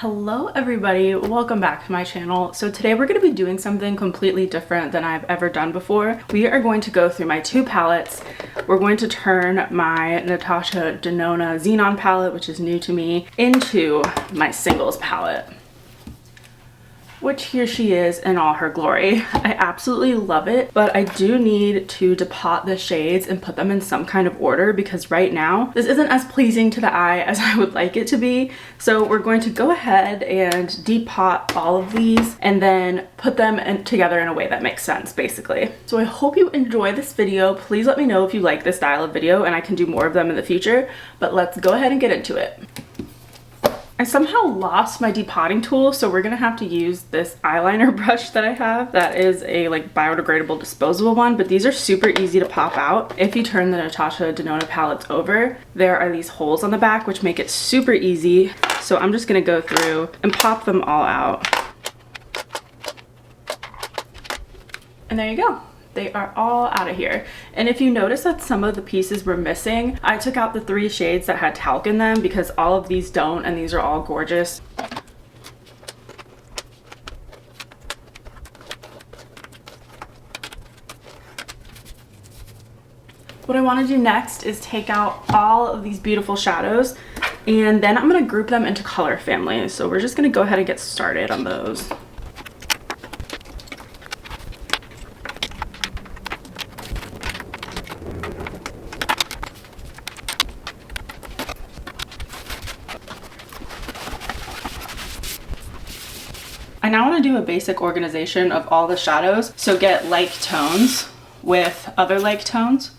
Hello everybody, welcome back to my channel. So today we're going to be doing something completely different than I've ever done before. We are going to go through my two palettes. We're going to turn my Natasha Denona Xenon palette, which is new to me, into my singles palette, which here she is in all her glory. I absolutely love it, but I do need to depot the shades and put them in some kind of order because right now this isn't as pleasing to the eye as I would like it to be. So we're going to go ahead and depot all of these and then put them together in a way that makes sense, basically. So I hope you enjoy this video. Please let me know if you like this style of video and I can do more of them in the future, but let's go ahead and get into it. I somehow lost my depotting tool, so we're gonna have to use this eyeliner brush that I have. That is a like biodegradable disposable one, but these are super easy to pop out. If you turn the Natasha Denona palettes over, there are these holes on the back which make it super easy. So I'm just gonna go through and pop them all out. And there you go. They are all out of here. And if you notice that some of the pieces were missing, I took out the 3 shades that had talc in them because all of these don't, and these are all gorgeous. What I want to do next is take out all of these beautiful shadows, and then I'm going to group them into color families. So we're just going to go ahead and get started on those. I now want to do a basic organization of all the shadows, so get like tones with other like tones.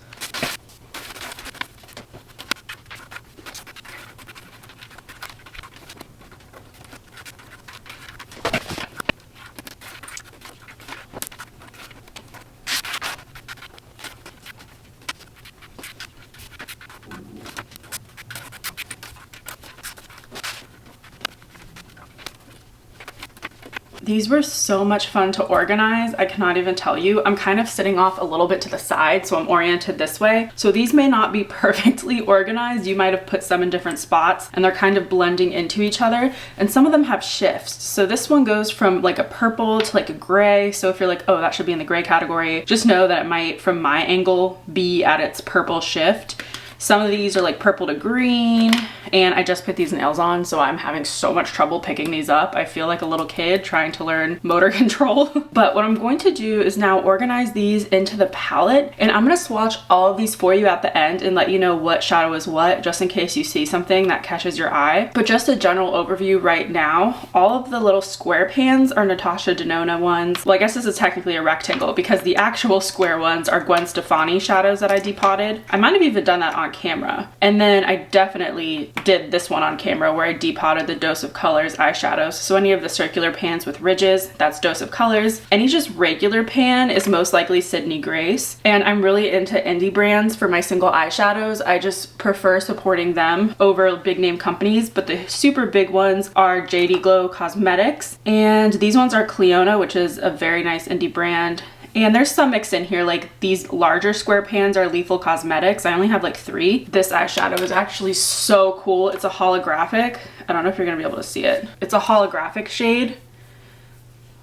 These were so much fun to organize, I cannot even tell you. I'm kind of sitting off a little bit to the side, so I'm oriented this way. So these may not be perfectly organized. You might have put some in different spots and they're kind of blending into each other. And some of them have shifts. So this one goes from like a purple to like a gray. So if you're like, oh, that should be in the gray category, just know that it might, from my angle, be at its purple shift. Some of these are like purple to green, and I just put these nails on, so I'm having so much trouble picking these up. I feel like a little kid trying to learn motor control. But what I'm going to do is now organize these into the palette, and I'm gonna swatch all of these for you at the end and let you know what shadow is what, just in case you see something that catches your eye. But just a general overview right now, all of the little square pans are Natasha Denona ones. Well, I guess this is technically a rectangle because the actual square ones are Gwen Stefani shadows that I depotted. I might have even done that on camera. And then I definitely did this one on camera where I depotted the Dose of Colors eyeshadows. So any of the circular pans with ridges, that's Dose of Colors. Any just regular pan is most likely Sydney Grace. And I'm really into indie brands for my single eyeshadows. I just prefer supporting them over big name companies, but the super big ones are JD Glow Cosmetics. And these ones are Clionadh, which is a very nice indie brand. And there's some mixed in here, like these larger square pans are Lethal Cosmetics. I only have like 3. This eyeshadow is actually so cool. It's a holographic. I don't know if you're gonna be able to see it. It's a holographic shade,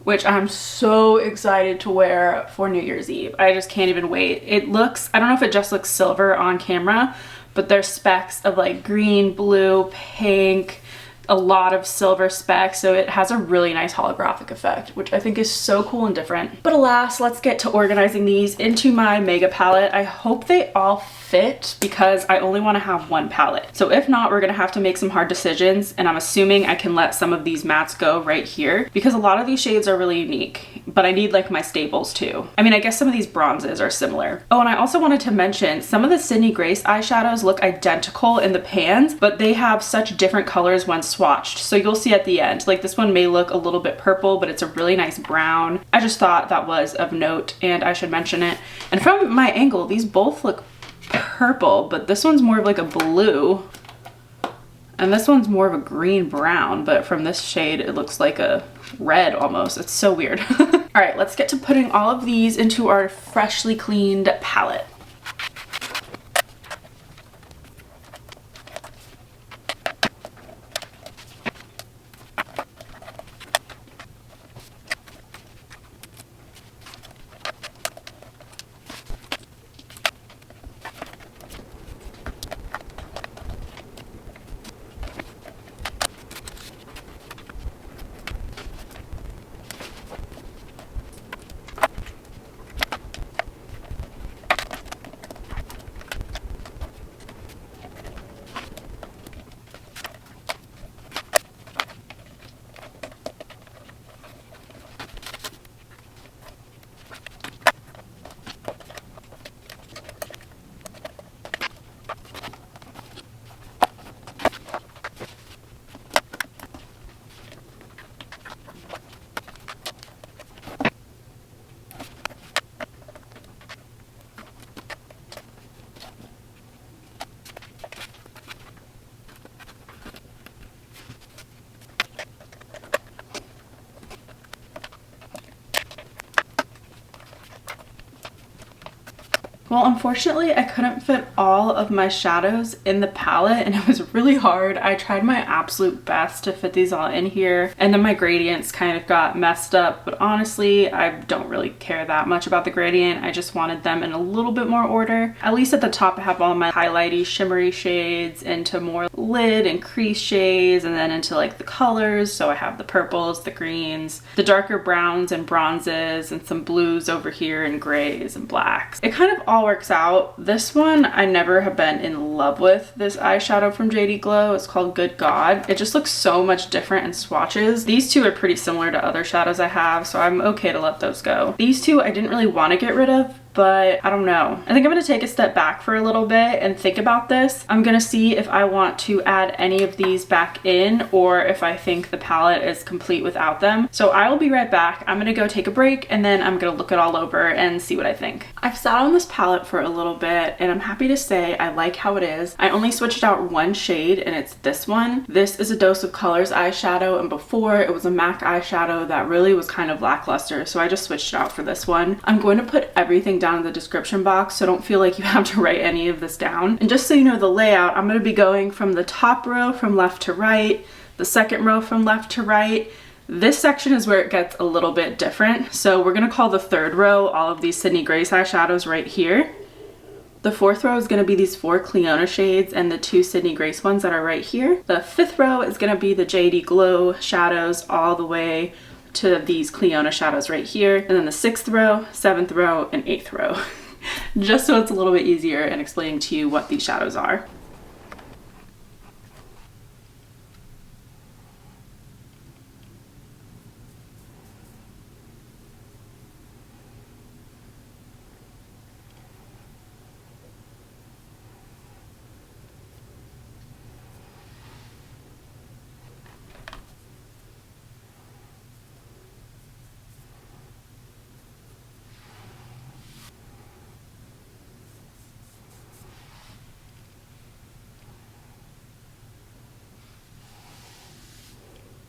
which I'm so excited to wear for New Year's Eve. I just can't even wait. It looks, I don't know if it just looks silver on camera, but there's specks of like green, blue, pink, a lot of silver specks, so it has a really nice holographic effect, which I think is so cool and different. But alas, let's get to organizing these into my mega palette. I hope they all fit because I only want to have one palette. So if not, we're gonna have to make some hard decisions, and I'm assuming I can let some of these mattes go right here because a lot of these shades are really unique, but I need like my staples too. I mean, I guess some of these bronzes are similar. Oh, and I also wanted to mention some of the Sydney Grace eyeshadows look identical in the pans, but they have such different colors when swatched. So you'll see at the end, like this one may look a little bit purple, but it's a really nice brown. I just thought that was of note and I should mention it. And from my angle, these both look purple, but this one's more of like a blue and this one's more of a green brown, but from this shade it looks like a red almost. It's so weird. All right, let's get to putting all of these into our freshly cleaned palette. Well, unfortunately, I couldn't fit all of my shadows in the palette and it was really hard. I tried my absolute best to fit these all in here, and then my gradients kind of got messed up, but honestly, I don't really care that much about the gradient. I just wanted them in a little bit more order. At least at the top, I have all my highlighty, shimmery shades into more lid and crease shades, and then into like the colors. So I have the purples, the greens, the darker browns and bronzes, and some blues over here, and grays and blacks. It kind of all works out. This one, I never have been in love with this eyeshadow from JD Glow. It's called Good God. It just looks so much different in swatches. These two are pretty similar to other shadows I have, so I'm okay to let those go. These two I didn't really want to get rid of, but I don't know. I think I'm gonna take a step back for a little bit and think about this. I'm gonna see if I want to add any of these back in or if I think the palette is complete without them. So I will be right back. I'm gonna go take a break and then I'm gonna look it all over and see what I think. I've sat on this palette for a little bit and I'm happy to say I like how it is. I only switched out one shade and it's this one. This is a Dose of Colors eyeshadow, and before it was a MAC eyeshadow that really was kind of lackluster, so I just switched it out for this one. I'm going to put everything down in the description box, so don't feel like you have to write any of this down. And just so you know the layout, I'm going to be going from the top row from left to right, the second row from left to right. This section is where it gets a little bit different, so we're going to call the third row all of these Sydney Grace eyeshadows right here. The fourth row is going to be these 4 Clionadh shades and the 2 Sydney Grace ones that are right here. The fifth row is going to be the JD Glow shadows all the way to these Clionadh shadows right here. And then the 6th row, 7th row, and 8th row. Just so it's a little bit easier in explaining to you what these shadows are.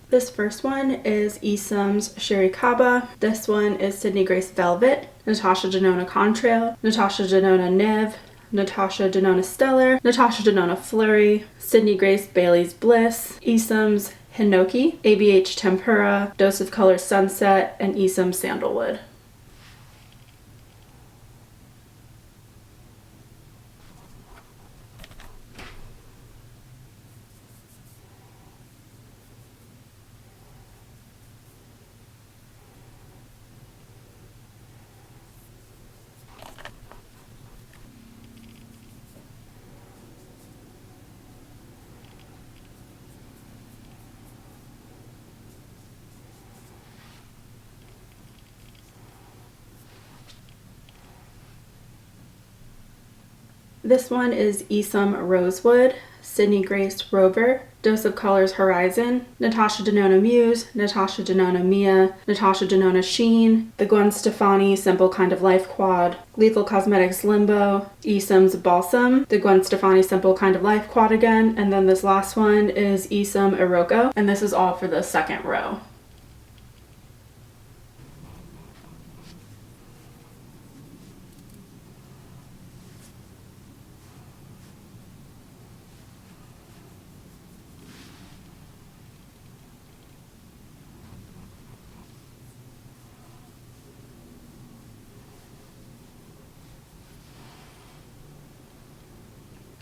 This first one is Esum's Shirakaba. This one is Sydney Grace Velvet, Natasha Denona Contrail, Natasha Denona Niv, Natasha Denona Stellar, Natasha Denona Flurry, Sydney Grace Bailey's Bliss, Esum's Hinoki, ABH Tempura, Dose of Colors Sunset, and Esum Sandalwood. This one is Esum Rosewood, Sydney Grace Rover, Dose of Colors Horizon, Natasha Denona Muse, Natasha Denona Mia, Natasha Denona Sheen, the Gwen Stefani Simple Kind of Life Quad, Lethal Cosmetics Limbo, Esum's Balsam, the Gwen Stefani Simple Kind of Life Quad again, and then this last one is Esum Iroko, and this is all for the second row.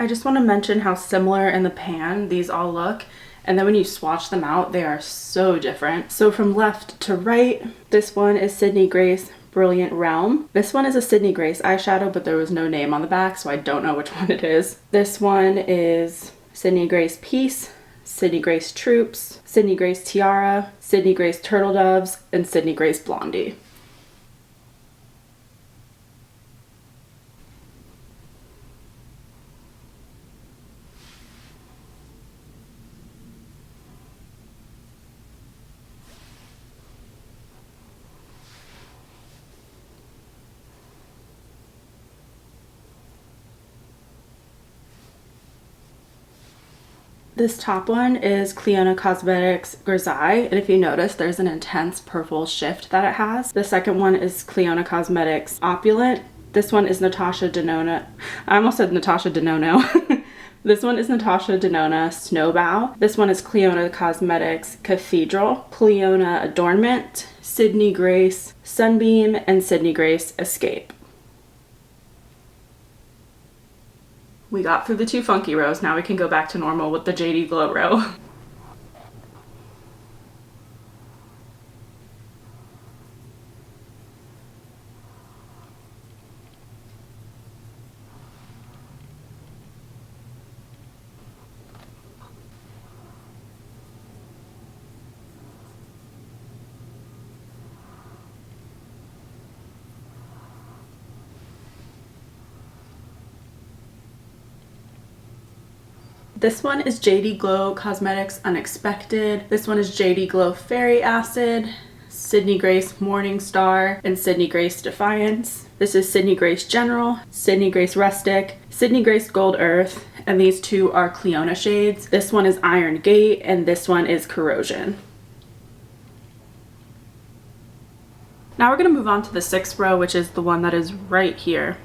I just want to mention how similar in the pan these all look, and then when you swatch them out, they are so different. So from left to right, this one is Sydney Grace Brilliant Realm. This one is a Sydney Grace eyeshadow, but there was no name on the back, so I don't know which one it is. This one is Sydney Grace Peace, Sydney Grace Troops, Sydney Grace Tiara, Sydney Grace Turtledoves, and Sydney Grace Blondie. This top one is Clionadh Cosmetics Grisaille, and if you notice, there's an intense purple shift that it has. The second one is Clionadh Cosmetics Opulent, This one is Natasha Denona. I almost said Natasha Denono. This one is Natasha Denona Snowbow. This one is Clionadh Cosmetics Cathedral, Clionadh Adornment, Sydney Grace Sunbeam, and Sydney Grace Escape. We got through the 2 funky rows. Now we can go back to normal with the JD Glow row. This one is JD Glow Cosmetics Unexpected. This one is JD Glow Fairy Acid, Sydney Grace Morning Star, and Sydney Grace Defiance. This is Sydney Grace General, Sydney Grace Rustic, Sydney Grace Gold Earth, and these 2 are Clionadh shades. This one is Iron Gate, and this one is Corrosion. Now we're going to move on to the 6th row, which is the one that is right here.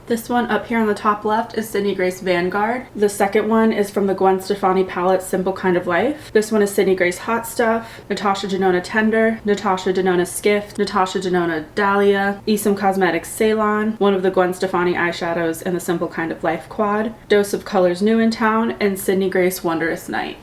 This one up here on the top left is Sydney Grace Vanguard. The second one is from the Gwen Stefani palette Simple Kind of Life. This one is Sydney Grace Hot Stuff, Natasha Denona Tender, Natasha Denona Skift, Natasha Denona Dahlia, Esum Cosmetics Ceylon, one of the Gwen Stefani eyeshadows in the Simple Kind of Life quad, Dose of Colors New in Town, and Sydney Grace Wondrous Night.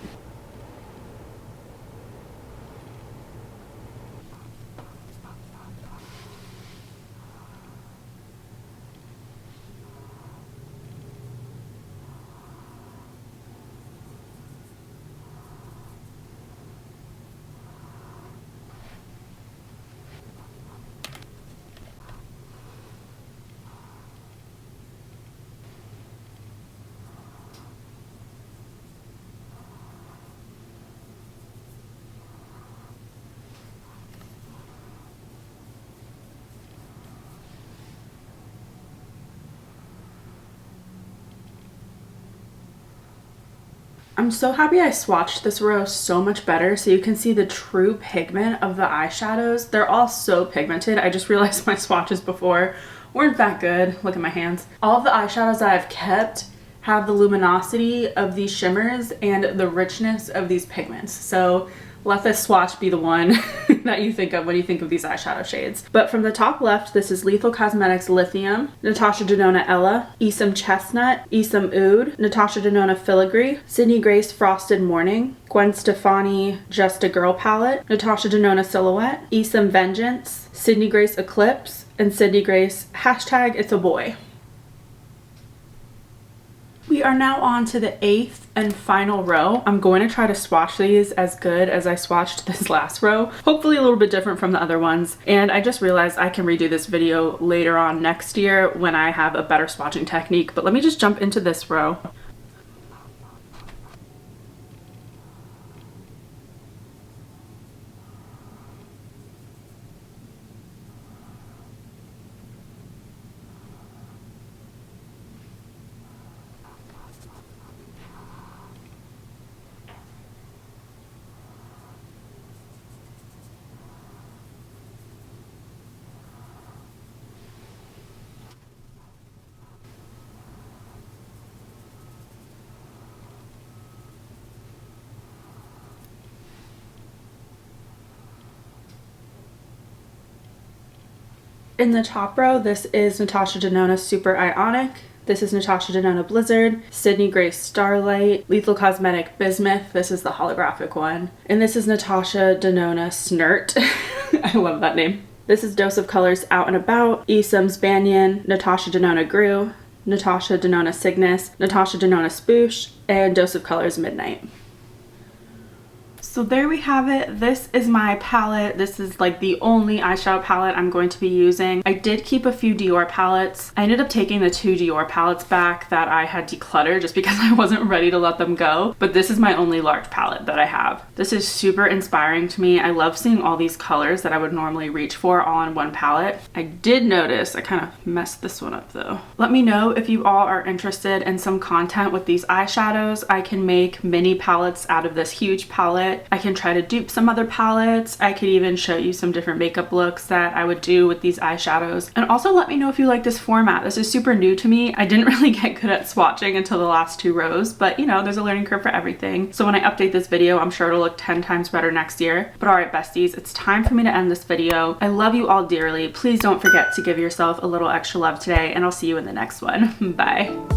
I'm so happy I swatched this row so much better so you can see the true pigment of the eyeshadows. They're all so pigmented. I just realized my swatches before weren't that good. Look at my hands. All of the eyeshadows that I've kept have the luminosity of these shimmers and the richness of these pigments. So let this swatch be the one that you think of when you think of these eyeshadow shades. But from the top left, this is Lethal Cosmetics Lithium, Natasha Denona Ella, Esum Chestnut, Esum Oud, Natasha Denona Filigree, Sydney Grace Frosted Morning, Gwen Stefani Just a Girl Palette, Natasha Denona Silhouette, Esum Vengeance, Sydney Grace Eclipse, and Sydney Grace hashtag It's a Boy. We are now on to the 8th and final row. I'm going to try to swatch these as good as I swatched this last row. Hopefully a little bit different from the other ones. And I just realized I can redo this video later on next year when I have a better swatching technique. But let me just jump into this row. In the top row, this is Natasha Denona Super Ionic. This is Natasha Denona Blizzard, Sydney Grace Starlight, Lethal Cosmetic Bismuth. This is the holographic one. And this is Natasha Denona Snert. I love that name. This is Dose of Colors Out and About, Esum's Banyan, Natasha Denona Grew, Natasha Denona Cygnus, Natasha Denona Spoosh, and Dose of Colors Midnight. So there we have it. This is my palette. This is like the only eyeshadow palette I'm going to be using. I did keep a few Dior palettes. I ended up taking the 2 Dior palettes back that I had decluttered just because I wasn't ready to let them go. But this is my only large palette that I have. This is super inspiring to me. I love seeing all these colors that I would normally reach for all in one palette. I did notice I kind of messed this one up though. Let me know if you all are interested in some content with these eyeshadows. I can make mini palettes out of this huge palette. I can try to dupe some other palettes. I could even show you some different makeup looks that I would do with these eyeshadows. And also let me know if you like this format. This is super new to me. I didn't really get good at swatching until the last 2 rows, but you know, there's a learning curve for everything. So when I update this video, I'm sure it'll look 10 times better next year. But all right, besties, it's time for me to end this video. I love you all dearly. Please don't forget to give yourself a little extra love today, and I'll see you in the next one. Bye.